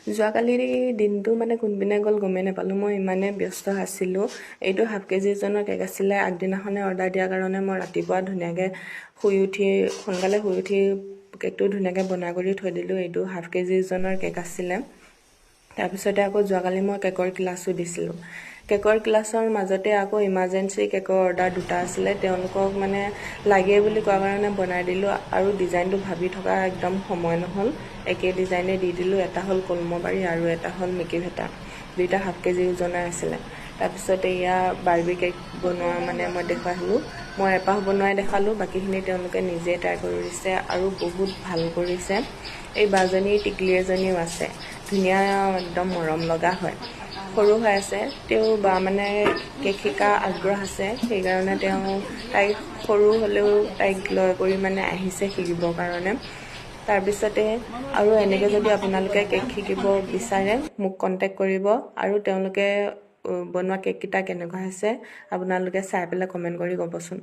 যোৱাকালি দিনটো মানে কোনপিনে গ'ল গমেই নাপালোঁ। মই ইমানেই ব্যস্ত আছিলোঁ। এইটো হাফ কেজি ওজনৰ কেক আছিলে। আগদিনাখনে অৰ্ডাৰ দিয়াৰ কাৰণে মই ৰাতিপুৱা ধুনীয়াকৈ সোনকালে শুই উঠি কেকটো ধুনীয়াকৈ বনাই কৰি থৈ দিলোঁ। এইটো হাফ কেজি ওজনৰ কেক আছিলে। তাৰপিছতে আকৌ যোৱাকালি মই কেকৰ ক্লাছো দিছিলোঁ। কেকৰ ক্লাছৰ মাজতে আকৌ ইমাৰ্জেঞ্চি কেকৰ অৰ্ডাৰ দুটা আছিলে। তেওঁলোকক মানে লাগে বুলি কোৱাৰ কাৰণে বনাই দিলোঁ আৰু ডিজাইনটো ভাবি থকা একদম সময় নহ'ল। একে ডিজাইনে দি দিলোঁ। এটা হ'ল কলমবাৰী আৰু এটা হ'ল মিকি ভেটা। দুইটা হাফ কেজি ওজনৰ আছিলে। তাৰপিছতে এয়া বাৰ্বি কেক বনোৱা মানে মই দেখুৱালোঁ। মই এপাহ বনোৱাই দেখালোঁ, বাকীখিনি তেওঁলোকে নিজে ট্ৰাই কৰিছে আৰু বহুত ভাল কৰিছে। এই বাজনী টিকলি এজনীও আছে, ধুনীয়া একদম মৰম লগা হয়। সৰু হৈ আছে, তেওঁ বা মানে কেক শিকা আগ্ৰহ আছে, সেইকাৰণে তাইক সৰু হ'লেও তাইক লৈ কৰি মানে আহিছে শিকিবৰ কাৰণে। তাৰপিছতে আৰু এনেকৈ যদি আপোনালোকে কেক শিকিব বিচাৰে মোক কণ্টেক্ট কৰিব আৰু তেওঁলোকে বনোৱা কেককেইটা কেনেকুৱা হৈছে আপোনালোকে চাই পেলাই কমেণ্ট কৰি ক'বচোন।